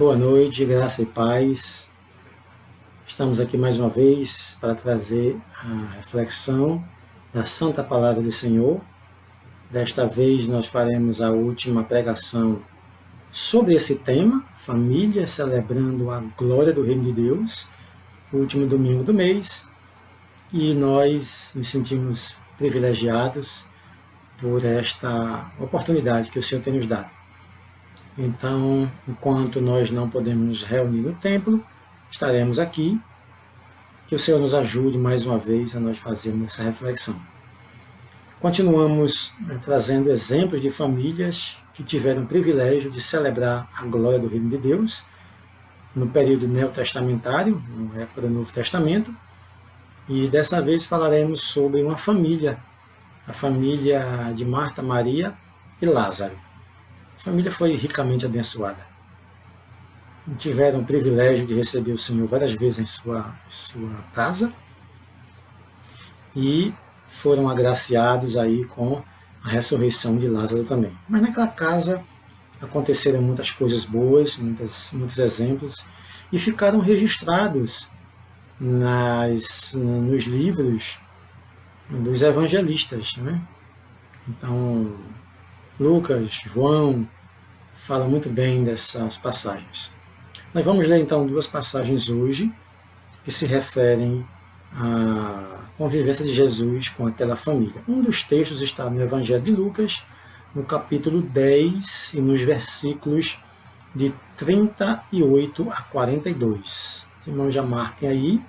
Boa noite, graça e paz. Estamos aqui mais uma vez para trazer a reflexão da Santa Palavra do Senhor. Desta vez nós faremos a última pregação sobre esse tema, família celebrando a glória do Reino de Deus, o último domingo do mês, e nós nos sentimos privilegiados por esta oportunidade que o Senhor tem nos dado. Então, enquanto nós não podemos nos reunir no templo, estaremos aqui. Que o Senhor nos ajude mais uma vez a nós fazermos essa reflexão. Continuamos trazendo exemplos de famílias que tiveram o privilégio de celebrar a glória do Reino de Deus no período neotestamentário, na época do Novo Testamento, e dessa vez falaremos sobre uma família, a família de Marta, Maria e Lázaro. A família foi ricamente abençoada. Tiveram o privilégio de receber o Senhor várias vezes em sua casa e foram agraciados aí com a ressurreição de Lázaro também. Mas naquela casa aconteceram muitas coisas boas, muitos exemplos, e ficaram registrados nos livros dos evangelistas, né? Então, Lucas, João, falam muito bem dessas passagens. Nós vamos ler então duas passagens hoje que se referem à convivência de Jesus com aquela família. Um dos textos está no Evangelho de Lucas, no capítulo 10 e nos versículos de 38 a 42. Os irmãos já marquem aí,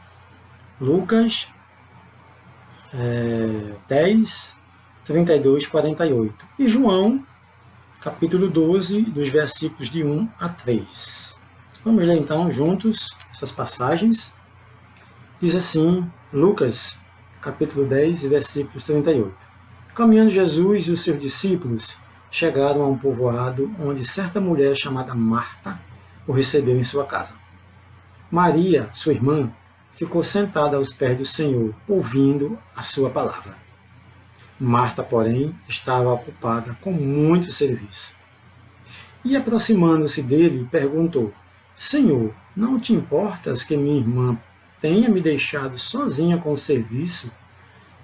Lucas 10, 32, 48. E João, capítulo 12, dos versículos de 1 a 3. Vamos ler então juntos essas passagens. Diz assim, Lucas, capítulo 10, versículos 38. Caminhando Jesus e os seus discípulos chegaram a um povoado onde certa mulher chamada Marta o recebeu em sua casa. Maria, sua irmã, ficou sentada aos pés do Senhor, ouvindo a sua palavra. Marta, porém, estava ocupada com muito serviço. E aproximando-se dele, perguntou: Senhor, não te importas que minha irmã tenha me deixado sozinha com o serviço?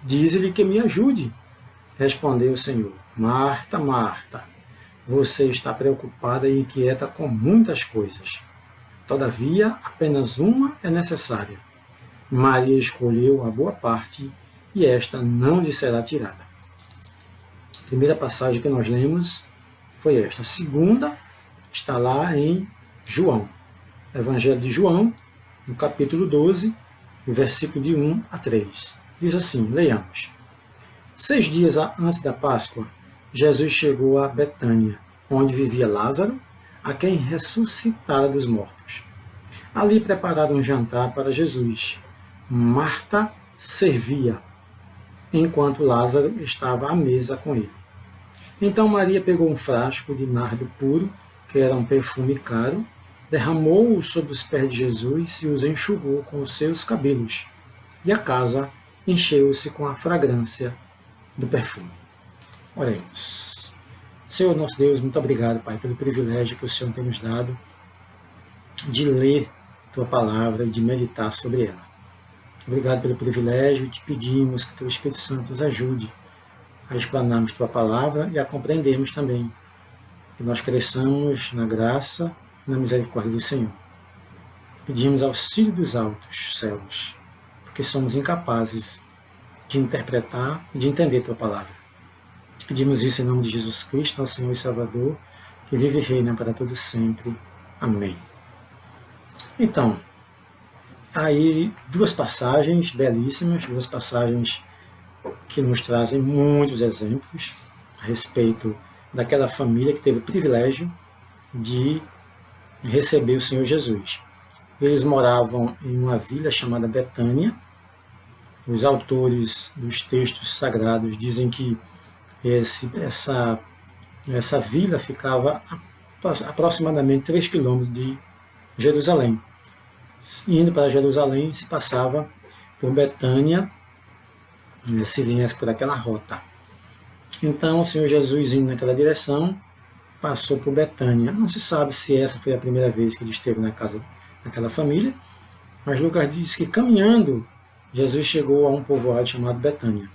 Dize-lhe que me ajude. Respondeu o Senhor: Marta, Marta, você está preocupada e inquieta com muitas coisas. Todavia, apenas uma é necessária. Maria escolheu a boa parte e esta não lhe será tirada. A primeira passagem que nós lemos foi esta. A segunda está lá em João. Evangelho de João, no capítulo 12, no versículo de 1 a 3. Diz assim, leiamos. 6 dias antes da Páscoa, Jesus chegou a Betânia, onde vivia Lázaro, a quem ressuscitara dos mortos. Ali prepararam um jantar para Jesus. Marta servia, enquanto Lázaro estava à mesa com ele. Então Maria pegou um frasco de nardo puro, que era um perfume caro, derramou-o sobre os pés de Jesus e os enxugou com os seus cabelos. E a casa encheu-se com a fragrância do perfume. Oremos. Senhor nosso Deus, muito obrigado, Pai, pelo privilégio que o Senhor tem nos dado de ler Tua palavra e de meditar sobre ela. Obrigado pelo privilégio e te pedimos que Teu Espírito Santo nos ajude a explanarmos Tua palavra e a compreendermos também, que nós cresçamos na graça e na misericórdia do Senhor. Pedimos auxílio dos altos céus, porque somos incapazes de interpretar e de entender Tua palavra. Te pedimos isso em nome de Jesus Cristo, nosso Senhor e Salvador, que vive e reina para todo sempre. Amém. Então, aí duas passagens belíssimas, duas passagens que nos trazem muitos exemplos a respeito daquela família que teve o privilégio de receber o Senhor Jesus. Eles moravam em uma vila chamada Betânia. Os autores dos textos sagrados dizem que essa vila ficava a aproximadamente 3 quilômetros de Jerusalém. Indo para Jerusalém, se passava por Betânia, se viesse por aquela rota. Então, o Senhor Jesus indo naquela direção, passou por Betânia. Não se sabe se essa foi a primeira vez que ele esteve na casa daquela família, mas Lucas diz que caminhando, Jesus chegou a um povoado chamado Betânia.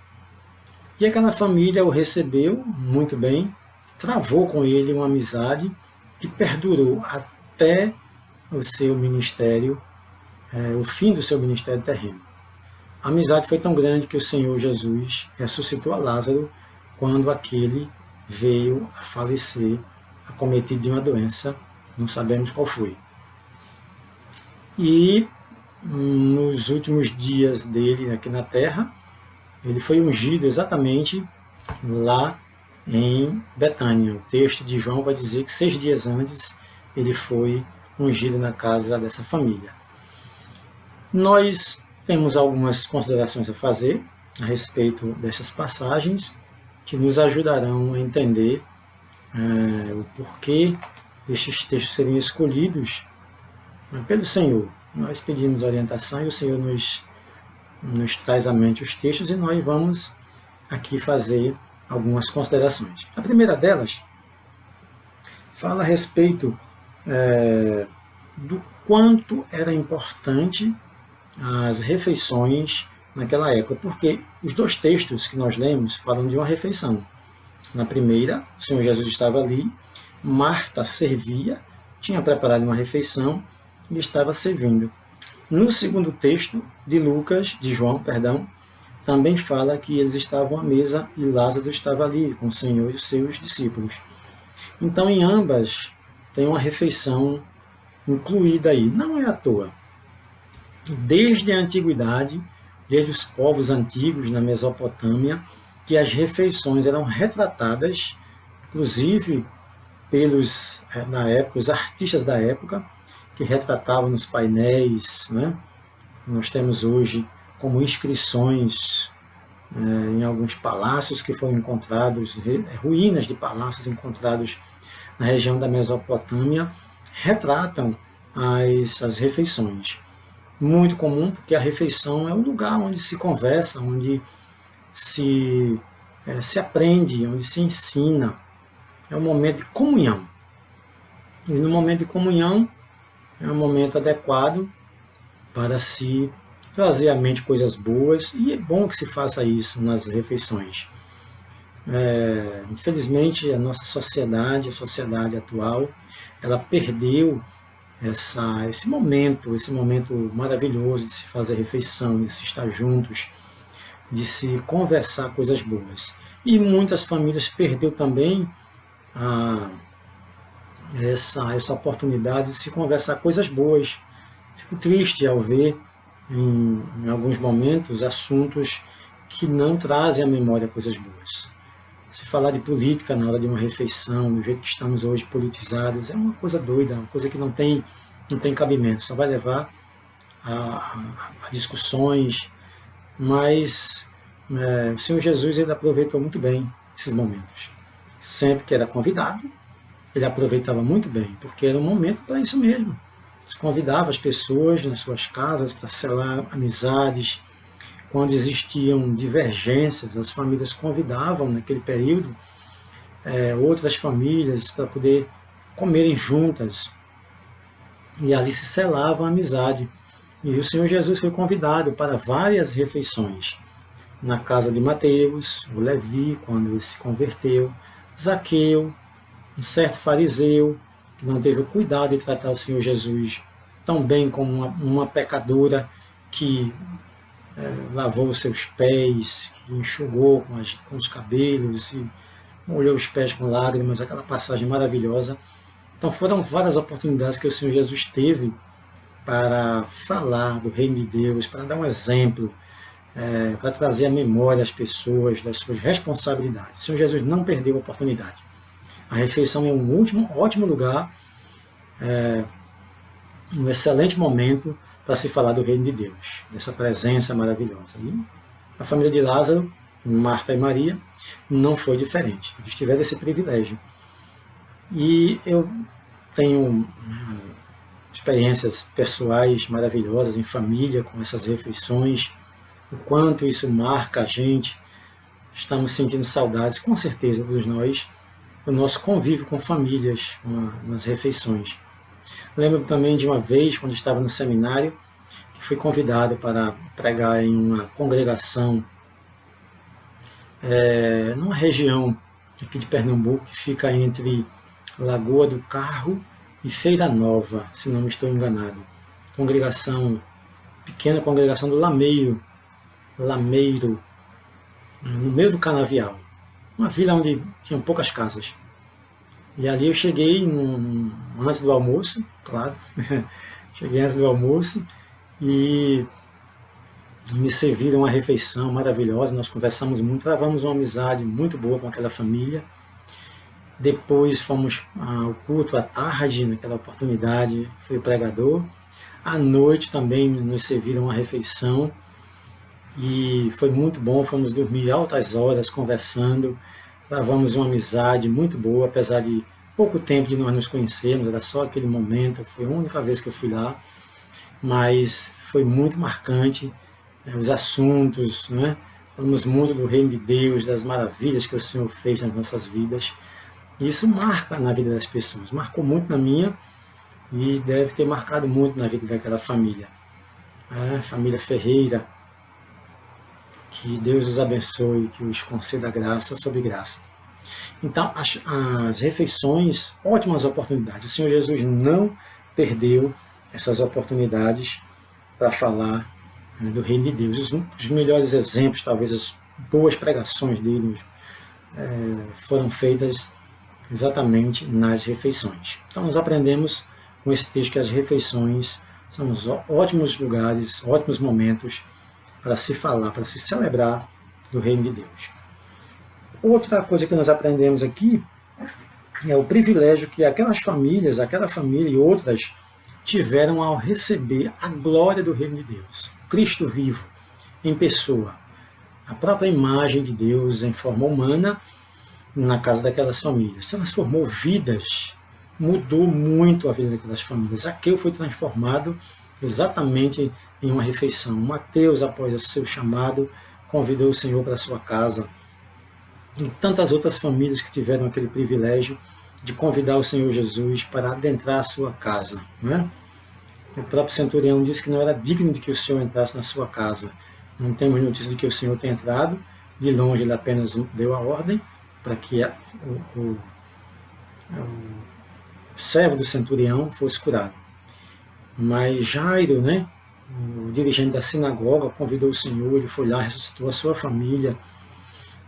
E aquela família o recebeu muito bem, travou com ele uma amizade que perdurou até o seu ministério, o fim do seu ministério terreno. A amizade foi tão grande que o Senhor Jesus ressuscitou a Lázaro quando aquele veio a falecer, acometido de uma doença, não sabemos qual foi. E nos últimos dias dele aqui na terra, ele foi ungido exatamente lá em Betânia. O texto de João vai dizer que 6 dias antes ele foi ungido na casa dessa família. Nós temos algumas considerações a fazer a respeito dessas passagens que nos ajudarão a entender o porquê destes textos serem escolhidos pelo Senhor. Nós pedimos orientação e o Senhor nos traz à mente os textos e nós vamos aqui fazer algumas considerações. A primeira delas fala a respeito do quanto era importante as refeições naquela época, porque os 2 textos que nós lemos falam de uma refeição. Na primeira, o Senhor Jesus estava ali, Marta servia, tinha preparado uma refeição e estava servindo. No segundo texto de João, também fala que eles estavam à mesa e Lázaro estava ali com o Senhor e os seus discípulos. Então, em ambas, tem uma refeição incluída aí. Não é à toa. Desde a antiguidade, desde os povos antigos na Mesopotâmia, que as refeições eram retratadas, inclusive na época, os artistas da época, que retratavam nos painéis, né? Nós temos hoje como inscrições em alguns palácios que foram encontrados, ruínas de palácios encontrados na região da Mesopotâmia, retratam as refeições. Muito comum, porque a refeição é um lugar onde se conversa, onde se aprende, onde se ensina. É um momento de comunhão. E no momento de comunhão, é um momento adequado para se trazer à mente coisas boas, e é bom que se faça isso nas refeições. Infelizmente, a nossa sociedade, a sociedade atual, ela perdeu esse momento maravilhoso de se fazer refeição, de se estar juntos, de se conversar coisas boas. E muitas famílias perdeu também essa oportunidade de se conversar coisas boas. Fico triste ao ver, em alguns momentos, assuntos que não trazem à memória coisas boas. Se falar de política na hora de uma refeição, do jeito que estamos hoje politizados, é uma coisa doida, uma coisa que não tem cabimento, só vai levar a discussões, mas o Senhor Jesus ele aproveitou muito bem esses momentos. Sempre que era convidado, ele aproveitava muito bem, porque era um momento para isso mesmo. Se convidava as pessoas nas suas casas para selar amizades. Quando existiam divergências, as famílias convidavam naquele período outras famílias para poder comerem juntas. E ali se selava a amizade. E o Senhor Jesus foi convidado para várias refeições. Na casa de Mateus, o Levi, quando ele se converteu, Zaqueu, um certo fariseu, que não teve o cuidado de tratar o Senhor Jesus tão bem como uma pecadora que lavou os seus pés, que enxugou com os cabelos e molhou os pés com lágrimas, aquela passagem maravilhosa. Então foram várias oportunidades que o Senhor Jesus teve para falar do reino de Deus, para dar um exemplo, para trazer à memória às pessoas das suas responsabilidades. O Senhor Jesus não perdeu a oportunidade. A refeição é um ótimo lugar, um excelente momento para se falar do reino de Deus, dessa presença maravilhosa. E a família de Lázaro, Marta e Maria, não foi diferente. Eles tiveram esse privilégio. E eu tenho experiências pessoais maravilhosas em família, com essas refeições, o quanto isso marca a gente. Estamos sentindo saudades, com certeza, dos nós, o nosso convívio com famílias nas refeições. Lembro também de uma vez, quando estava no seminário, que fui convidado para pregar em uma congregação numa região aqui de Pernambuco, que fica entre Lagoa do Carro e Feira Nova, se não me estou enganado. Pequena congregação do Lameiro, no meio do Canavial. Uma vila onde tinham poucas casas. E ali eu cheguei antes do almoço, claro, cheguei antes do almoço e me serviram uma refeição maravilhosa, nós conversamos muito, travamos uma amizade muito boa com aquela família. Depois fomos ao culto à tarde, naquela oportunidade fui pregador. À noite também nos serviram uma refeição e foi muito bom, fomos dormir altas horas conversando, travamos uma amizade muito boa, apesar de pouco tempo de nós nos conhecermos, era só aquele momento, foi a única vez que eu fui lá, mas foi muito marcante, os assuntos, né? Falamos muito do reino de Deus, das maravilhas que o Senhor fez nas nossas vidas. E isso marca na vida das pessoas, marcou muito na minha e deve ter marcado muito na vida daquela família. Família Ferreira, que Deus os abençoe, que os conceda graça sobre graça. Então, as refeições, ótimas oportunidades. O Senhor Jesus não perdeu essas oportunidades para falar do reino de Deus. Os melhores exemplos, talvez as boas pregações dele, foram feitas exatamente nas refeições. Então, nós aprendemos com esse texto que as refeições são os ótimos lugares, ótimos momentos para se falar, para se celebrar do reino de Deus. Outra coisa que nós aprendemos aqui é o privilégio que aquela família e outras tiveram ao receber a glória do reino de Deus. Cristo vivo, em pessoa, a própria imagem de Deus em forma humana na casa daquelas famílias. Transformou vidas, mudou muito a vida daquelas famílias. Zaqueu foi transformado exatamente em uma refeição. Mateus, após o seu chamado, convidou o Senhor para a sua casa. E tantas outras famílias que tiveram aquele privilégio de convidar o Senhor Jesus para adentrar a sua casa. Né? O próprio centurião disse que não era digno de que o Senhor entrasse na sua casa. Não temos notícia de que o Senhor tenha entrado. De longe ele apenas deu a ordem para que o servo do centurião fosse curado. Mas Jairo, né, o dirigente da sinagoga, convidou o Senhor, ele foi lá, ressuscitou a sua família.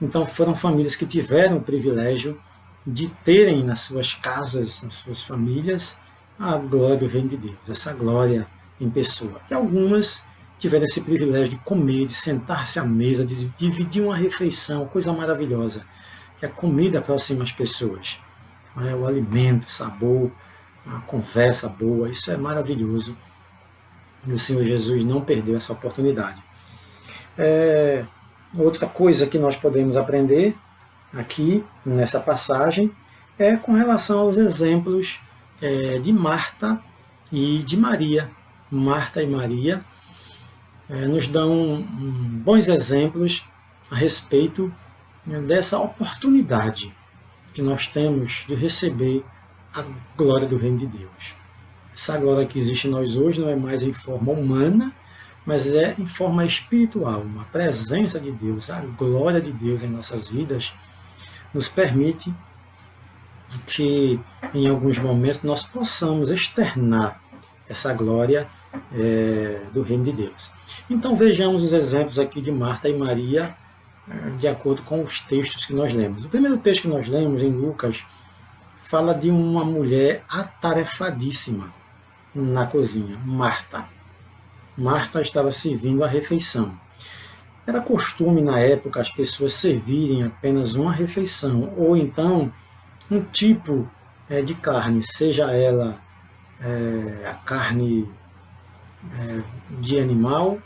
Então foram famílias que tiveram o privilégio de terem nas suas casas, nas suas famílias, a glória do reino de Deus, essa glória em pessoa. E algumas tiveram esse privilégio de comer, de sentar-se à mesa, de dividir uma refeição, coisa maravilhosa, que a comida aproxima as pessoas. O alimento, o sabor, a conversa boa, isso é maravilhoso. E o Senhor Jesus não perdeu essa oportunidade. Outra coisa que nós podemos aprender aqui nessa passagem é com relação aos exemplos de Marta e de Maria. Marta e Maria nos dão bons exemplos a respeito dessa oportunidade que nós temos de receber a glória do reino de Deus. Essa glória que existe em nós hoje não é mais em forma humana, mas é em forma espiritual, uma presença de Deus, a glória de Deus em nossas vidas nos permite que em alguns momentos nós possamos externar essa glória do reino de Deus. Então vejamos os exemplos aqui de Marta e Maria de acordo com os textos que nós lemos. O primeiro texto que nós lemos em Lucas fala de uma mulher atarefadíssima na cozinha, Marta. Marta estava servindo a refeição. Era costume na época as pessoas servirem apenas uma refeição, ou então um tipo de carne, seja ela a carne de animal,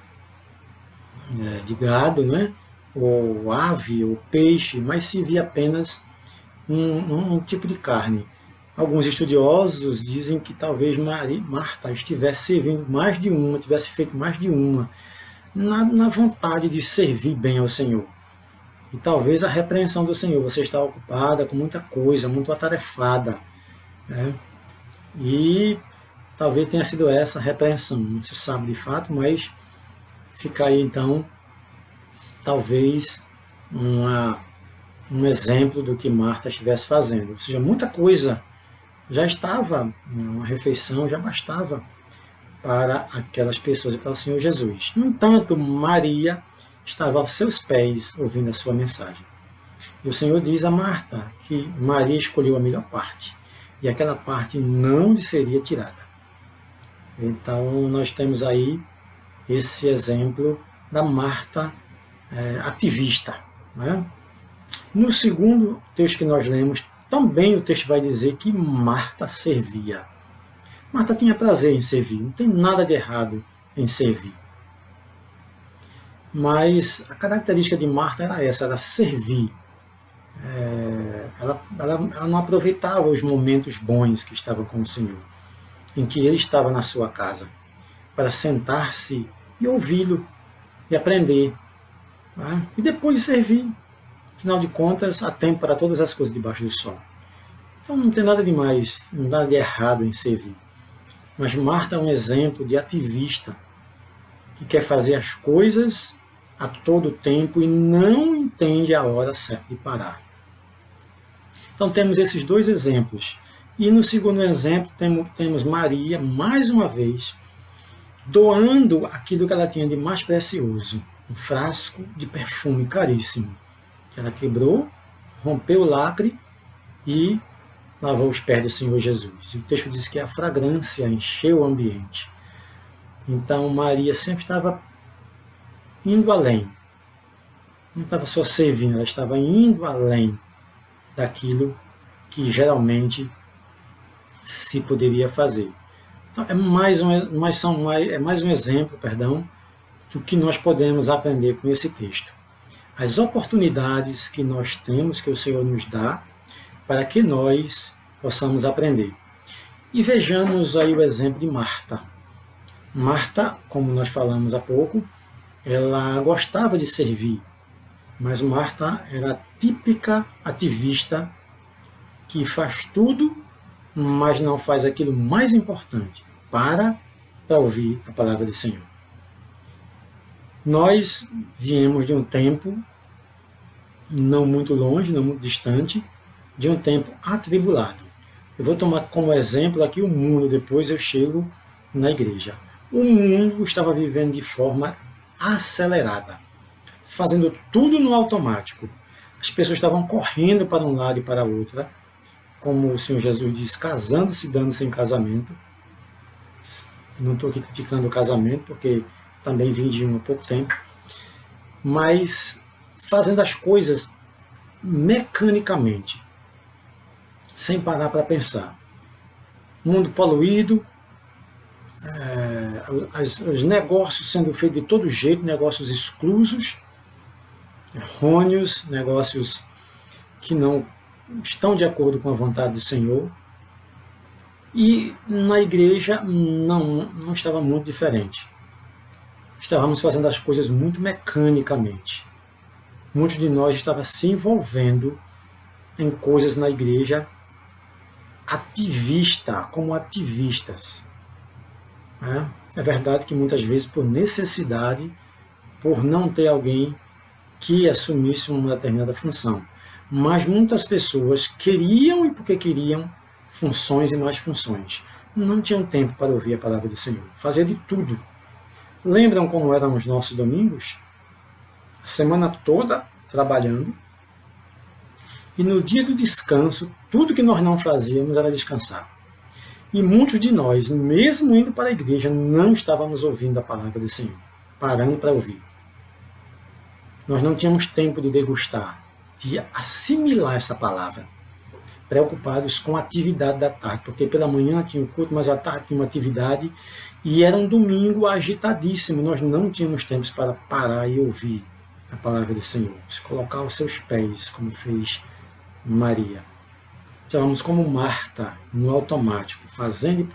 de gado, né? Ou ave, ou peixe, mas servia apenas um tipo de carne. Alguns estudiosos dizem que talvez Marta estivesse servindo mais de uma, tivesse feito mais de uma, na vontade de servir bem ao Senhor. E talvez a repreensão do Senhor, você está ocupada com muita coisa, muito atarefada, né? E talvez tenha sido essa a repreensão, não se sabe de fato, mas fica aí então, talvez, um exemplo do que Marta estivesse fazendo. Ou seja, muita coisa já estava, uma refeição já bastava para aquelas pessoas e para o Senhor Jesus. No entanto, Maria estava aos seus pés ouvindo a sua mensagem. E o Senhor diz a Marta que Maria escolheu a melhor parte e aquela parte não lhe seria tirada. Então nós temos aí esse exemplo da Marta ativista. Né? No segundo texto que nós lemos, também o texto vai dizer que Marta servia. Marta tinha prazer em servir, não tem nada de errado em servir. Mas a característica de Marta era essa, era servir. Ela não aproveitava os momentos bons que estavam com o Senhor, em que ele estava na sua casa, para sentar-se e ouvi-lo e aprender. Né? E depois servir. Afinal de contas, há tempo para todas as coisas debaixo do sol. Então não tem nada de mais, nada de errado em servir. Mas Marta é um exemplo de ativista que quer fazer as coisas a todo tempo e não entende a hora certa de parar. Então temos esses dois exemplos. E no segundo exemplo temos Maria, mais uma vez, doando aquilo que ela tinha de mais precioso, um frasco de perfume caríssimo. Ela quebrou, rompeu o lacre e lavou os pés do Senhor Jesus. E o texto diz que a fragrância encheu o ambiente. Então Maria sempre estava indo além. Não estava só servindo, ela estava indo além daquilo que geralmente se poderia fazer. Então, é mais um exemplo, do que nós podemos aprender com esse texto. As oportunidades que nós temos, que o Senhor nos dá, para que nós possamos aprender. E vejamos aí o exemplo de Marta. Marta, como nós falamos há pouco, ela gostava de servir, mas Marta era a típica ativista que faz tudo, mas não faz aquilo mais importante, para ouvir a palavra do Senhor. Nós viemos de um tempo não muito longe, não muito distante, de um tempo atribulado. Eu vou tomar como exemplo aqui o mundo, depois eu chego na igreja. O mundo estava vivendo de forma acelerada, fazendo tudo no automático. As pessoas estavam correndo para um lado e para o outro, como o Senhor Jesus diz, casando-se, dando-se em casamento. Não estou aqui criticando o casamento, porque também vim de um há pouco tempo, mas fazendo as coisas mecanicamente, sem parar para pensar. Mundo poluído, os negócios sendo feitos de todo jeito, negócios exclusos, errôneos, negócios que não estão de acordo com a vontade do Senhor. E na igreja não estava muito diferente. Estávamos fazendo as coisas muito mecanicamente. Muitos de nós estavam se envolvendo em coisas na igreja como ativistas. É verdade que muitas vezes por necessidade, por não ter alguém que assumisse uma determinada função. Mas muitas pessoas queriam, e porque queriam, funções e mais funções. Não tinham tempo para ouvir a palavra do Senhor. Fazia de tudo. Lembram como eram os nossos domingos? A semana toda trabalhando. E no dia do descanso, tudo que nós não fazíamos era descansar. E muitos de nós, mesmo indo para a igreja, não estávamos ouvindo a palavra do Senhor, parando para ouvir. Nós não tínhamos tempo de degustar, de assimilar essa palavra, preocupados com a atividade da tarde, porque pela manhã tinha o culto, mas à tarde tinha uma atividade, e era um domingo agitadíssimo, nós não tínhamos tempo para parar e ouvir a palavra do Senhor, se colocar aos seus pés, como fez Maria. Estávamos como Marta, no automático, fazendo,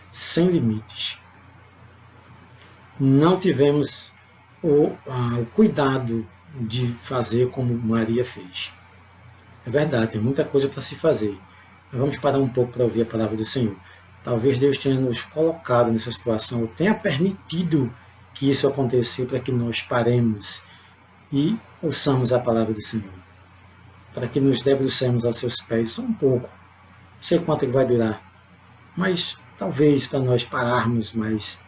sem limites. Não tivemos o cuidado de fazer como Maria fez. É verdade, tem muita coisa para se fazer. Mas vamos parar um pouco para ouvir a palavra do Senhor. Talvez Deus tenha nos colocado nessa situação, ou tenha permitido que isso acontecesse para que nós paremos e ouçamos a palavra do Senhor. Para que nos debrucemos aos seus pés só um pouco. Não sei quanto ele vai durar, mas talvez para nós pararmos mais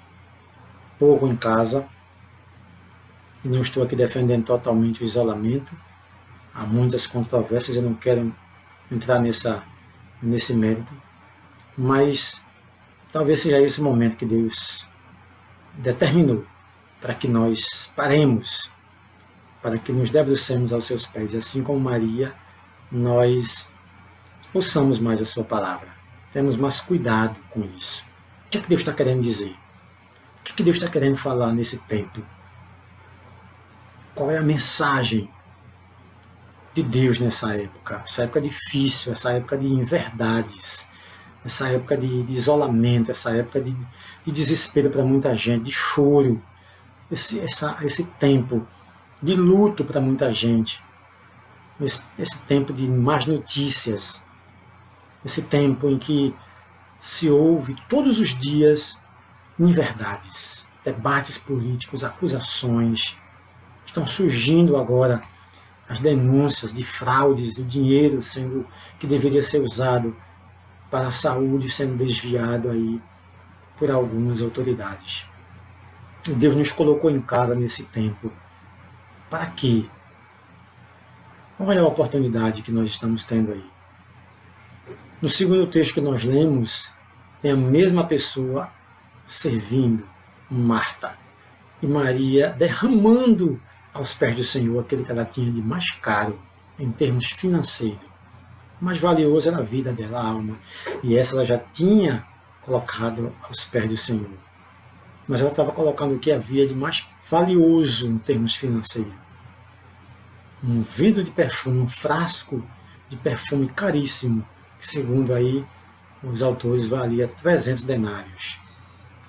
pouco em casa. E não estou aqui defendendo totalmente o isolamento. Há muitas controvérsias, eu não quero entrar nesse mérito. Mas talvez seja esse o momento que Deus determinou para que nós paremos, para que nos debrucemos aos seus pés. E assim como Maria, nós ouçamos mais a sua palavra. Temos mais cuidado com isso. O que é que Deus está querendo dizer? O que é que Deus está querendo falar nesse tempo? Qual é a mensagem de Deus nessa época? Essa época difícil, essa época de inverdades, essa época de isolamento, essa época de desespero para muita gente, de choro, esse tempo de luto para muita gente, esse tempo de más notícias, esse tempo em que se ouve todos os dias inverdades, debates políticos, acusações. Estão surgindo agora as denúncias de fraudes, de dinheiro que deveria ser usado para a saúde sendo desviado aí por algumas autoridades. Deus nos colocou em casa nesse tempo. Para quê? Olha a oportunidade que nós estamos tendo aí. No segundo texto que nós lemos, tem a mesma pessoa servindo, Marta, e Maria derramando aos pés do Senhor aquilo que ela tinha de mais caro em termos financeiros. Mais valioso era a vida dela, a alma. E essa ela já tinha colocado aos pés do Senhor. Mas ela estava colocando o que havia de mais valioso em termos financeiros. Um vidro de perfume, um frasco de perfume caríssimo, que segundo aí os autores valia 300 denários.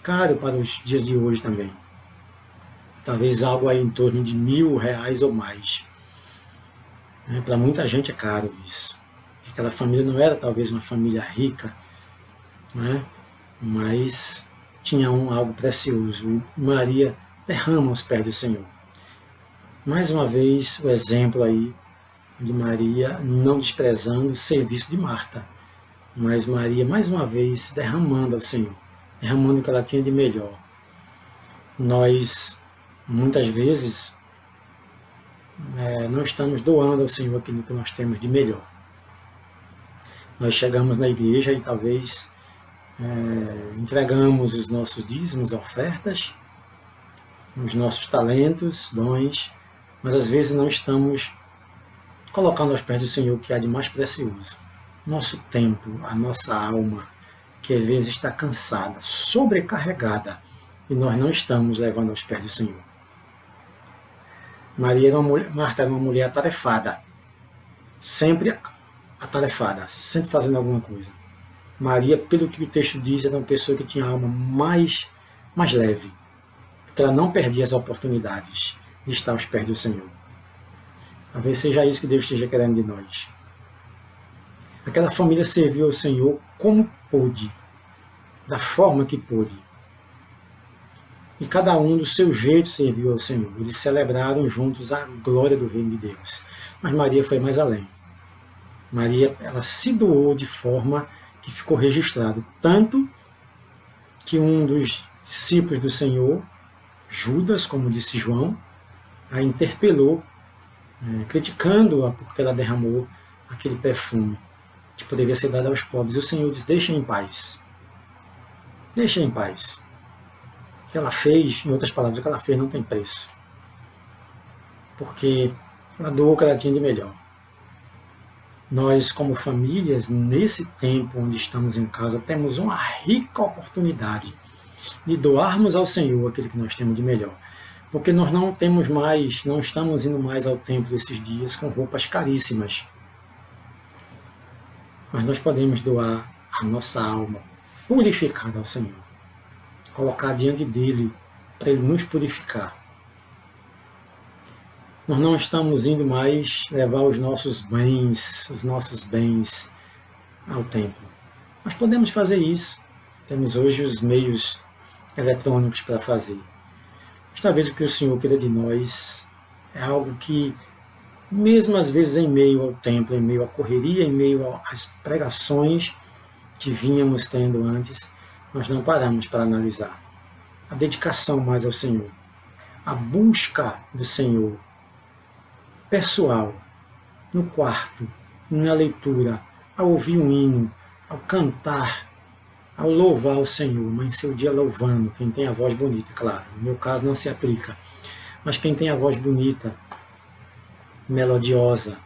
Caro para os dias de hoje também. Talvez algo aí em torno de R$1.000 ou mais. Para muita gente é caro isso. Aquela família não era talvez uma família rica, né? Mas tinha algo precioso. E Maria derrama aos pés do Senhor. Mais uma vez o exemplo aí de Maria não desprezando o serviço de Marta, mas Maria mais uma vez derramando ao Senhor, derramando o que ela tinha de melhor. Nós muitas vezes não estamos doando ao Senhor aquilo que nós temos de melhor. Nós chegamos na igreja e talvez entregamos os nossos dízimos, ofertas, os nossos talentos, dons, mas às vezes não estamos colocando aos pés do Senhor o que há de mais precioso. Nosso tempo, a nossa alma, que às vezes está cansada, sobrecarregada, e nós não estamos levando aos pés do Senhor. Marta era uma mulher atarefada, sempre atarefada, sempre fazendo alguma coisa. Maria, pelo que o texto diz, era uma pessoa que tinha a alma mais leve, porque ela não perdia as oportunidades de estar aos pés do Senhor. Talvez seja isso que Deus esteja querendo de nós. Aquela família serviu ao Senhor como pôde, da forma que pôde. E cada um do seu jeito serviu ao Senhor. Eles celebraram juntos a glória do reino de Deus. Mas Maria foi mais além. Maria, ela se doou de forma que ficou registrado. Tanto que um dos discípulos do Senhor, Judas, como disse João, a interpelou, criticando-a porque ela derramou aquele perfume que poderia ser dado aos pobres. E o Senhor diz: deixa em paz. Deixa em paz. O que ela fez, em outras palavras, o que ela fez não tem preço. Porque ela doou o que ela tinha de melhor. Nós, como famílias, nesse tempo onde estamos em casa, temos uma rica oportunidade de doarmos ao Senhor aquilo que nós temos de melhor. Porque nós não estamos indo mais ao templo esses dias com roupas caríssimas. Mas nós podemos doar a nossa alma purificada ao Senhor. Colocar diante dele para ele nos purificar. Nós não estamos indo mais levar os nossos bens ao templo. Nós podemos fazer isso. Temos hoje os meios eletrônicos para fazer. Mas talvez o que o Senhor queira de nós é algo que, mesmo às vezes em meio ao templo, em meio à correria, em meio às pregações que vínhamos tendo antes, nós não paramos para analisar. A dedicação mais ao Senhor, a busca do Senhor, pessoal, no quarto, na leitura, ao ouvir um hino, ao cantar, ao louvar o Senhor, mas em seu dia louvando, quem tem a voz bonita, claro, no meu caso não se aplica, mas quem tem a voz bonita, melodiosa,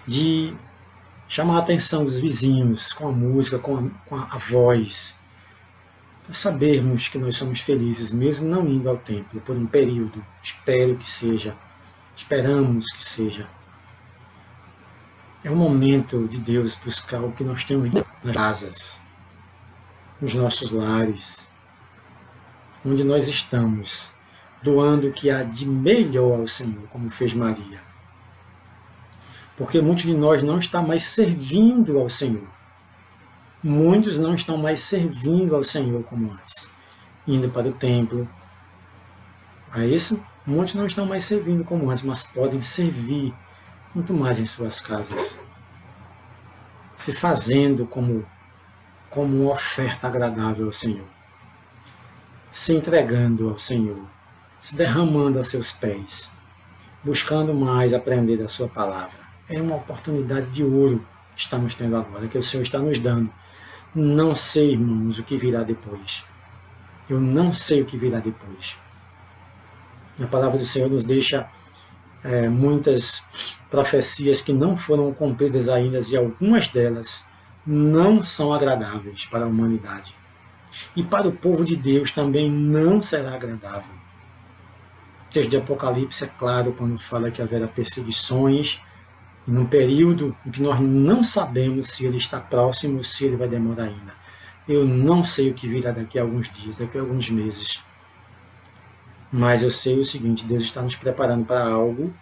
de chamar a atenção dos vizinhos com a música, com a voz, para sabermos que nós somos felizes, mesmo não indo ao templo por um período, espero que seja, esperamos que seja. É um momento de Deus buscar o que nós temos nas casas, nos nossos lares, onde nós estamos, doando o que há de melhor ao Senhor, como fez Maria. Porque muitos de nós não estão mais servindo ao Senhor. Muitos não estão mais servindo ao Senhor como antes, indo para o templo. A isso, muitos não estão mais servindo como antes, mas podem servir muito mais em suas casas, se fazendo como uma oferta agradável ao Senhor, se entregando ao Senhor, se derramando aos seus pés, buscando mais aprender da sua palavra. É uma oportunidade de ouro que estamos tendo agora, que o Senhor está nos dando. Não sei, irmãos, o que virá depois. Eu não sei o que virá depois. A palavra do Senhor nos deixa muitas profecias que não foram cumpridas ainda, e algumas delas não são agradáveis para a humanidade. E para o povo de Deus também não será agradável. O texto de Apocalipse é claro quando fala que haverá perseguições, num período em que nós não sabemos se ele está próximo ou se ele vai demorar ainda. Eu não sei o que virá daqui a alguns dias, daqui a alguns meses. Mas eu sei o seguinte, Deus está nos preparando para algo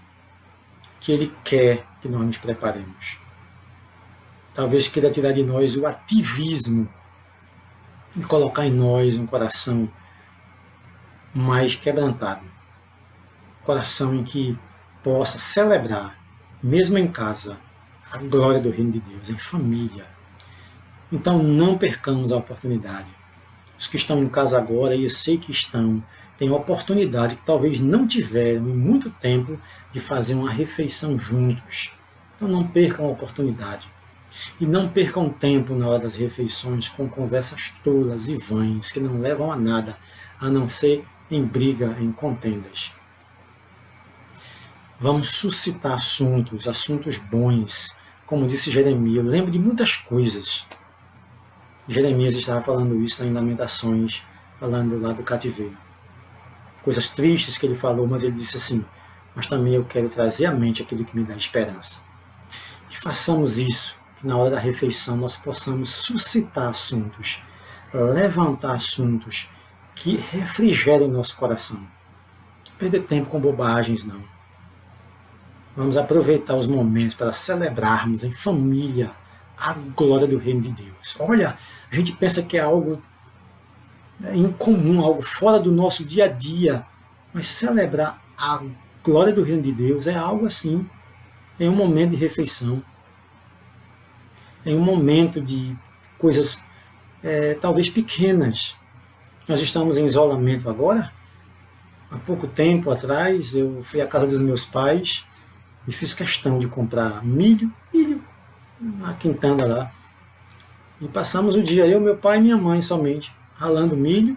que Ele quer que nós nos preparemos. Talvez queira tirar de nós o ativismo e colocar em nós um coração mais quebrantado. Coração em que possa celebrar, mesmo em casa, a glória do reino de Deus, em família. Então não percamos a oportunidade. Os que estão em casa agora, e eu sei que estão, têm a oportunidade que talvez não tiveram em muito tempo de fazer uma refeição juntos. Então não percam a oportunidade. E não percam tempo na hora das refeições com conversas tolas e vãs que não levam a nada, a não ser em briga, em contendas. Vamos suscitar assuntos bons, como disse Jeremias. Eu lembro de muitas coisas. Jeremias estava falando isso em Lamentações, falando lá do cativeiro. Coisas tristes que ele falou, mas ele disse assim, mas também eu quero trazer à mente aquilo que me dá esperança. E façamos isso, que na hora da refeição nós possamos suscitar assuntos, levantar assuntos que refrigerem nosso coração. Não perder tempo com bobagens, não. Vamos aproveitar os momentos para celebrarmos em família a glória do reino de Deus. Olha, a gente pensa que é algo incomum, algo fora do nosso dia a dia, mas celebrar a glória do reino de Deus é algo assim, em um momento de refeição, em um momento de coisas talvez pequenas. Nós estamos em isolamento agora. Há pouco tempo atrás eu fui à casa dos meus pais e fiz questão de comprar milho na quintanda lá. E passamos o dia, eu, meu pai e minha mãe somente, ralando milho,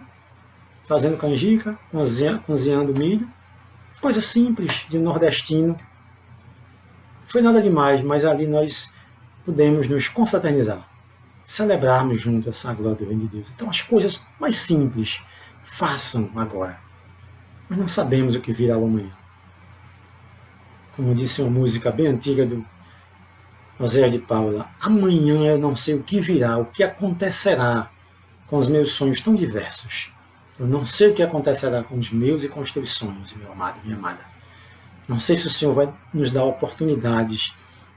fazendo canjica, cozinhando milho. Coisa simples de nordestino. Não foi nada demais, mas ali nós pudemos nos confraternizar, celebrarmos junto essa glória do reino de Deus. Então as coisas mais simples, façam agora. Mas não sabemos o que virá amanhã. Como disse uma música bem antiga do José de Paula, amanhã eu não sei o que virá, o que acontecerá com os meus sonhos tão diversos. Eu não sei o que acontecerá com os meus e com os teus sonhos, meu amado, minha amada. Não sei se o Senhor vai nos dar oportunidades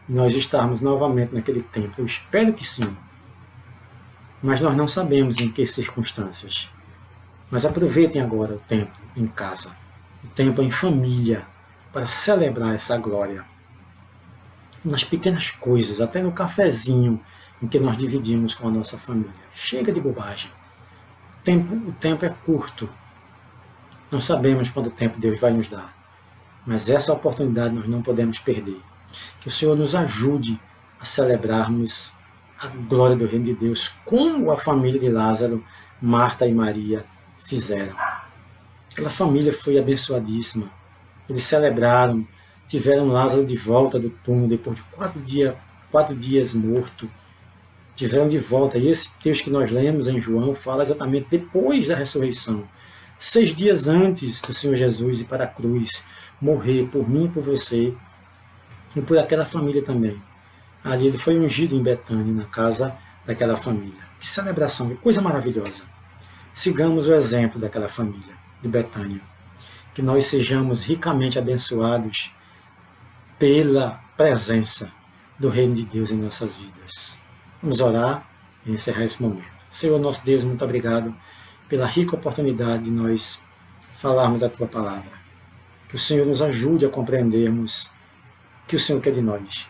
de nós estarmos novamente naquele templo. Eu espero que sim. Mas nós não sabemos em que circunstâncias. Mas aproveitem agora o tempo em casa, o tempo em família, para celebrar essa glória. Nas pequenas coisas, até no cafezinho em que nós dividimos com a nossa família. Chega de bobagem. O tempo é curto. Não sabemos quanto tempo Deus vai nos dar. Mas essa oportunidade nós não podemos perder. Que o Senhor nos ajude a celebrarmos a glória do Reino de Deus, como a família de Lázaro, Marta e Maria fizeram. Aquela família foi abençoadíssima. Eles celebraram, tiveram Lázaro de volta do túmulo depois de 4 dias morto. Tiveram de volta. E esse texto que nós lemos em João fala exatamente depois da ressurreição. 6 dias antes do Senhor Jesus ir para a cruz, morrer por mim e por você, e por aquela família também. Ali ele foi ungido em Betânia, na casa daquela família. Que celebração, que coisa maravilhosa. Sigamos o exemplo daquela família de Betânia. Que nós sejamos ricamente abençoados pela presença do Reino de Deus em nossas vidas. Vamos orar e encerrar esse momento. Senhor nosso Deus, muito obrigado pela rica oportunidade de nós falarmos da Tua Palavra. Que o Senhor nos ajude a compreendermos o que o Senhor quer de nós.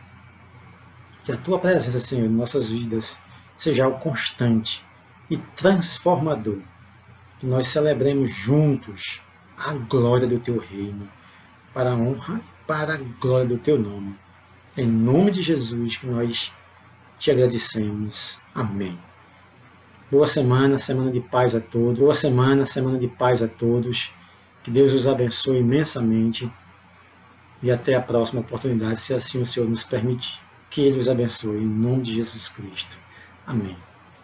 Que a Tua presença, Senhor, em nossas vidas seja algo constante e transformador. Que nós celebremos juntos a glória do Teu reino, para a honra e para a glória do Teu nome. Em nome de Jesus que nós te agradecemos. Amém. Boa semana, semana de paz a todos. Boa semana, semana de paz a todos. Que Deus os abençoe imensamente. E até a próxima oportunidade, se assim o Senhor nos permitir. Que Ele os abençoe, em nome de Jesus Cristo. Amém.